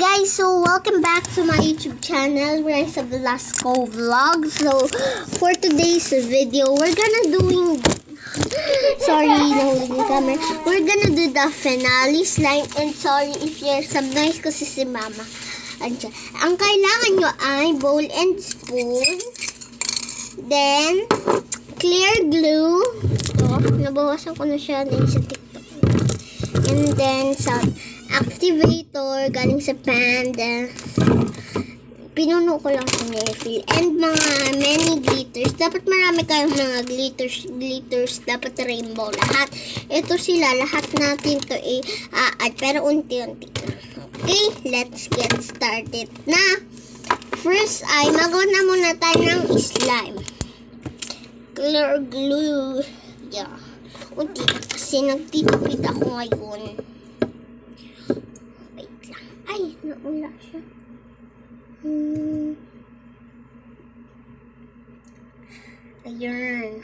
guys, so welcome back to my YouTube channel, Ryza Velasco vlog. So for today's video, we're gonna doing we're gonna do the Finalee slime. And sorry if you're some noise kasi si mama. Andiyan. Ang kailangan nyo ay bowl and spoon, then clear glue. Nabawasan ko na siya din sa TikTok. And then some activator galing sa panda. Pinuno ko lang sa refill. And mga many glitters. Dapat marami kayong mga glitters. Dapat rainbow lahat. Ito sila. Lahat natin to add. Pero unti-unti. Okay, let's get started na. First ay magawa na muna tayo ng slime. Clear glue. Yeah. Unti kasi nagtitipid ako ngayon. Ay, naula siya. Ayan.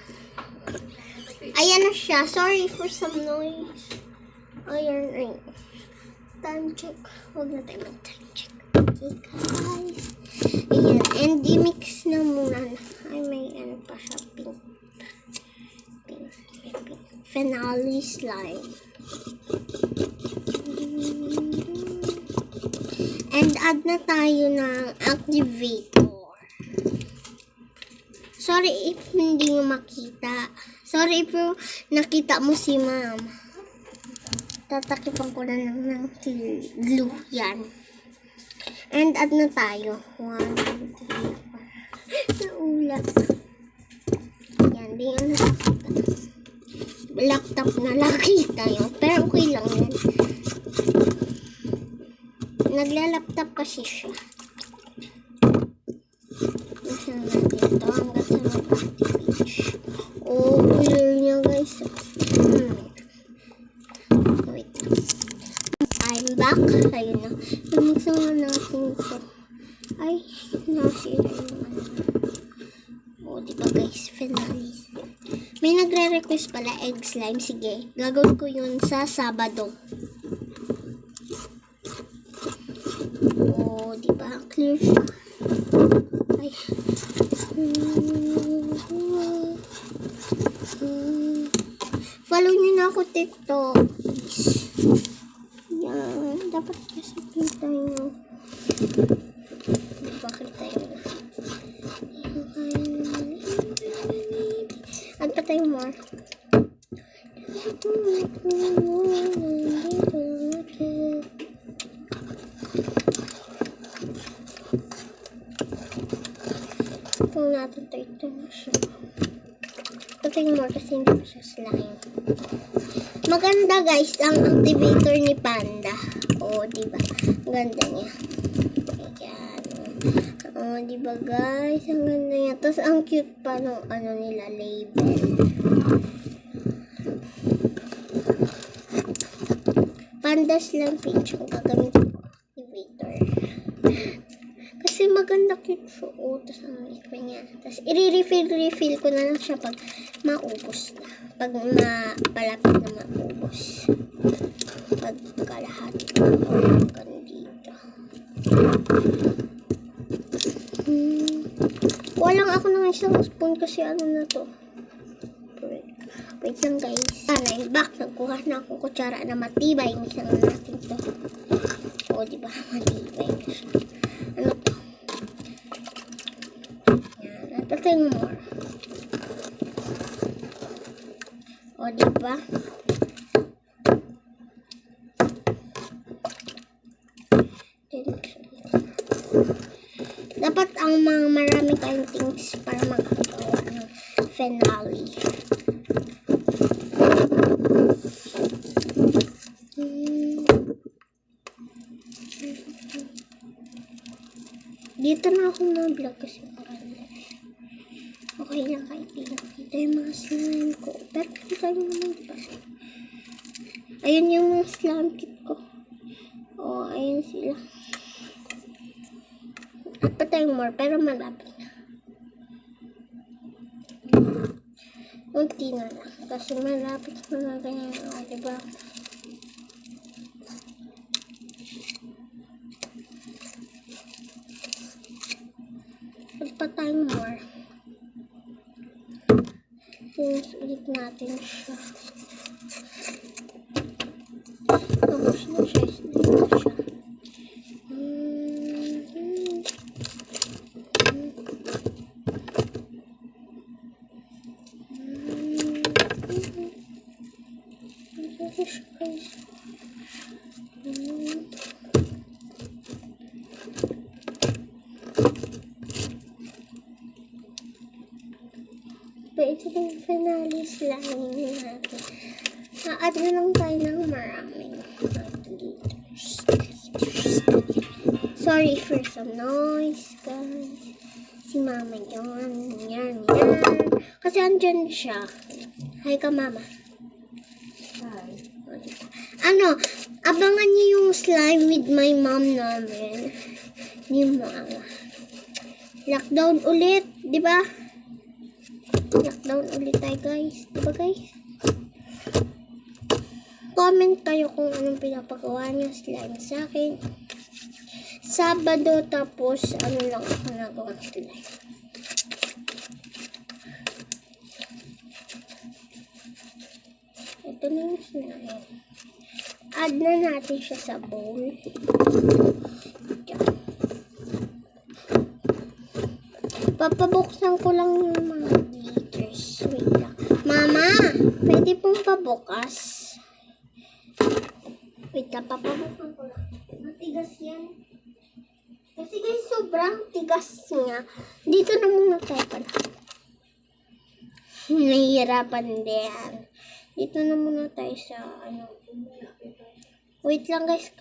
Ayan na siya. Sorry for some noise. Ayan. Ay. Time check. Huwag na tayo mag-time check. Okay, guys. Ayan. And i-mix na muna. Ay, may ano pa siya. Pink. Finalee slime. And add na tayo ng activator. Sorry if hindi mo makita. Sorry if nakita mo si ma'am. Tatakipan ko na lang ng glue. Yan. And add na tayo. 1, 2, 3, 4. Naula. Yan. Di yan nakita. Laptop na nakita yun. Pero okay lang yan. Nagla-laptop kasi siya. Nasaan natin ito hanggang sa mag-activate. Oh, clear niya guys. Wait lang. I'm back. Ayun na. Namigsawa natin ito. Ay, nasira yung ano. Oh, diba guys? Finalee. May nagre-request pala egg slime. Sige, gagawin ko yun sa Sabado. Oh, diba? Clear siya. Ay. Follow nyo na ako TikTok. Yan. Dapat kasi kita nyo. Bakit tayo? Add pa tayo more. Kung natin ito na siya. Patay more kasi hindi pa siya slime. Maganda guys ang activator ni Panda. O, diba? Ang ganda niya. Ayan. O, diba guys? Ang ganda niya. Tapos ang cute pa ng ano nila, label. Panda slime page kung gagamitin ko activator. Kasi maganda cute siya. O, tapos ang ikwa niya. Tapos i-refill ko na lang siya pag maubos na. Pag palapit na maubos. Pag kalahati ko hanggang dito. Kuha lang ako ng isang spoon kasi ano na to. Wait lang guys. I'm back. Nagkuha na akong kutsara na matibay. Misa na natin to. O, diba? Matibay na siya. Ano to? Yan. At ito yung more. O, diba? Dapat ang mga marami kayong things para magagawa ng Finalee. Dito na ako mag-vlog kasi parang okay lang kahit di nakita yung mga slime ko. Pero kita nyo naman diba? Ayun yung mga slime kit ko. O, ayun sila. At pa tayong more, pero malapit na. Unti na lang. Kasi malapit na ganyan. O, diba? Finish ulit natin siya. Tapos na siya. Ito yung Finalee slime natin. Na-add na lang tayo ng maraming glitters. Sorry for some noise, guys. Si mama yun. Yan. Kasi andyan siya. Hi ka, mama. Hi. Abangan niyo yung slime with my mom namin. Ni mama. Lockdown ulit, di ba? Lockdown ulit tayo, guys. Diba, guys? Comment kayo kung anong pinapagawa niyo slime sa akin. Sabado, tapos ano lang ako nagawa slime. Ito na yung slime. Add na natin siya sa bowl. Papabuksan ko lang yung mga glitters. Wait lang. Mama, pwede pong pabukas. Wait lang, papabuksan ko lang. Matigas yan. Kasi guys, sobrang tigas niya. Dito na muna tayo pala. Nahihirapan din. Dito na muna tayo sa Wait lang guys.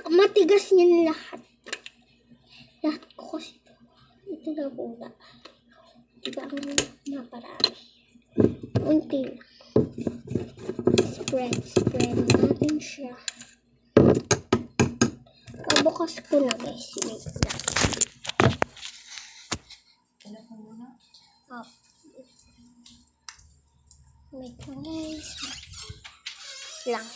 Matigas niyan lahat. Lahat ko kasi ito na pula. Diba ang naparami. Unti lang. Spread natin siya. Pabukas ko na guys. Wait lang. Oh. Wait lang guys. Lang.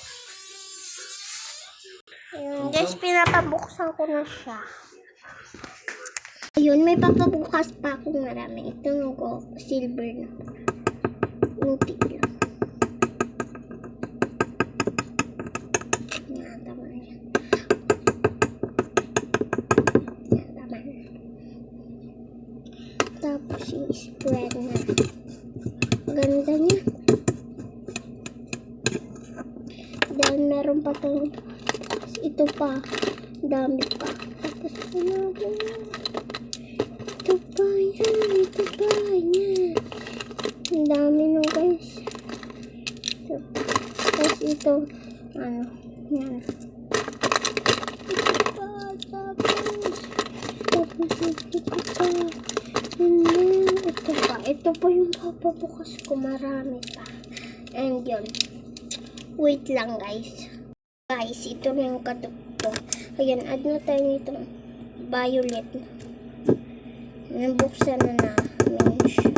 Ayun guys, pinapabuksan ko na siya. Ayun, may papabukas pa akong marami. Ito yung silver na. Unti lang. Yan, tama na yan. Yan, tama na. Tapos yung spread na. Ganda niya. Dahil meron pa itong ito pa. Dami pa. Tapos ito pa yan. Ang dami nung guys. Tapos ito, yan. Ito pa, tapos ito pa. And then, ito pa. Ito pa yung papabukas ko. Marami pa. And yun. Wait lang guys. Guys, ito na yung kadugtong. Ayan, add na tayo nito. Violet. Nabuksan na namin siya.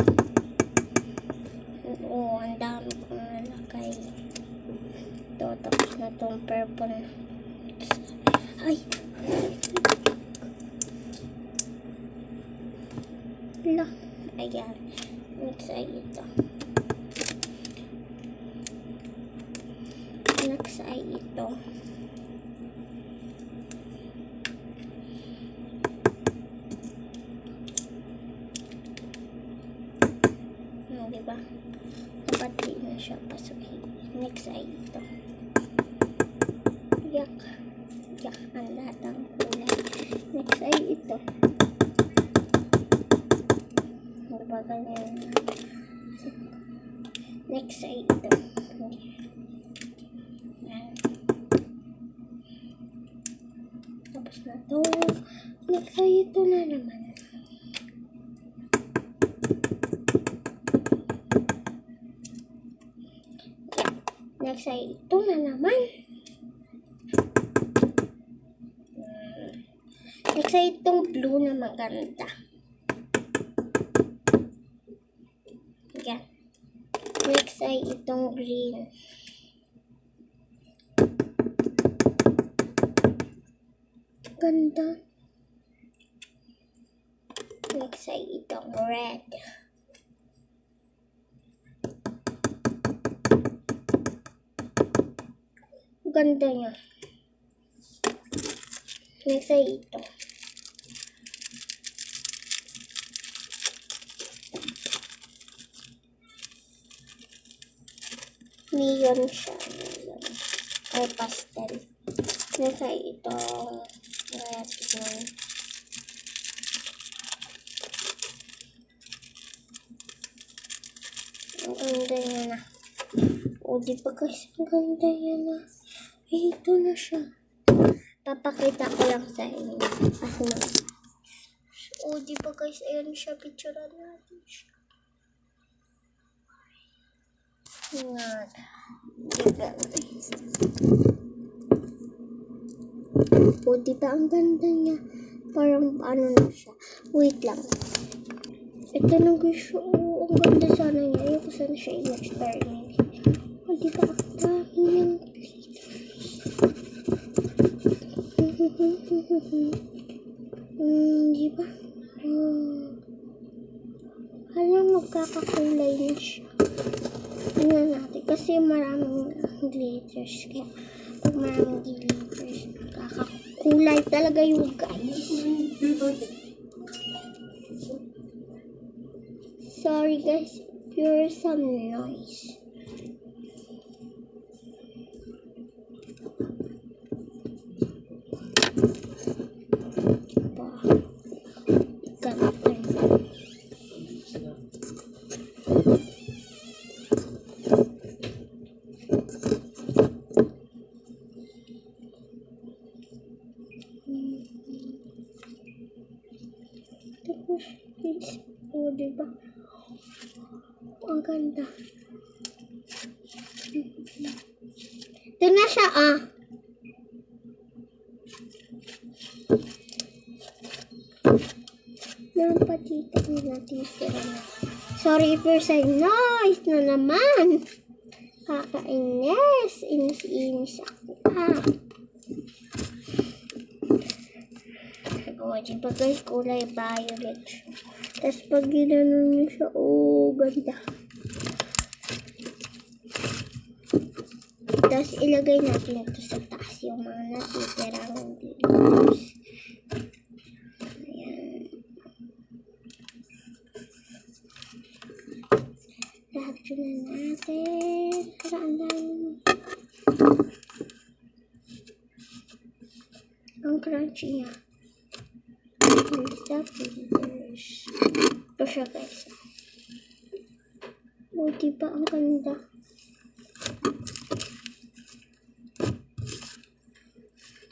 Oo, ang dami kong nalagay. Ito, tapos na itong purple. Ay! Wala. Ayan. Next ay ito. Next ay ito. Diba? Kapatid na siya pasukin. Next ay ito. Yak. Ang lahat ng kulay. Next ay ito. Diba ganyan? Next ay ito. Yan. Tapos na to. Next ay ito na naman. Next ay ito na naman. Next ay itong blue na maganda. Yan. Next ay itong green. Ganda. Next ay itong red. ganda niya. Nasa ito. Neon siya. Ay, pastel. Nasa ito. Red one. Ang ganda niya na. O, di ba guys? Ang ganda niya na. Ito na siya. Papakita ko lang sa inyo. O, di ba guys? Ayan siya. Picturean natin siya. Yan. Diba guys? O, diba ang ganda niya? Parang ano na siya. Wait lang. Ito na guys. O, ang ganda sana niya. Ayoko sana siya i-experiment. O, diba ang dami niyang diba? Alam, magkakakulay na siya. Tingnan natin. Kasi maraming glitters. Kaya pag maraming glitters, nakakakulay talaga yung guys. Sorry guys, if you hear some noise. Tapos, o, diba? Ang ganda. Ito na siya, ah. Meron pa dito natin sila na. Sorry for sa noise na naman. Kakainis. Inis ako, ah. O, diba guys, kulay violet siya. Tapos pag ginanon niyo siya, oh, ganda. Tapos ilagay natin ito sa taas yung mga natitirang glitters. Ayan. Lahat na natin. Parang dami. Ang crunchy niya. Ito siya guys. O, diba ang ganda?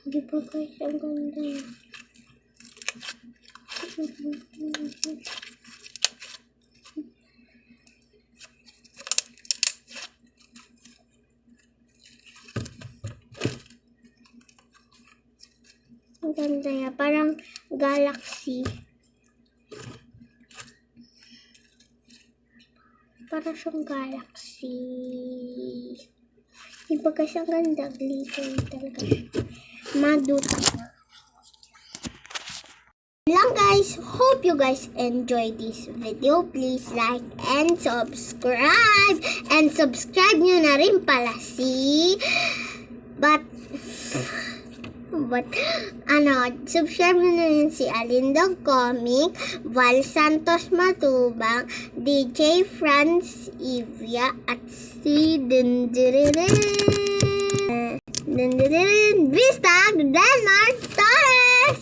Diba guys, ang ganda. Ang ganda niya. Parang galaxy. Parang siyang galaxy. Diba guys, ang ganda. Glitter talaga siya. Maduta na. Lang guys, hope you guys enjoy this video. Please like and subscribe. And subscribe nyo na rin pala si subscribe nyo na rin si Alindog Comic, Val Santos Matubang, DJ Franz Ivia, at si Vistag Denmark Torres.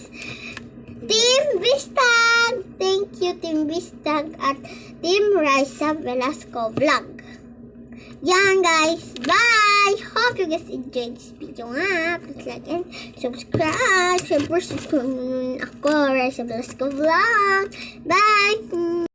Team Vistag! Thank you, Team Vistag, at Team Ryza Velasco Vlog. Yan guys, bye! Hope you guys enjoyed this video nga. Please like and subscribe. Siyempre, subscribe ako, Ryza Velasco Vlog. Bye!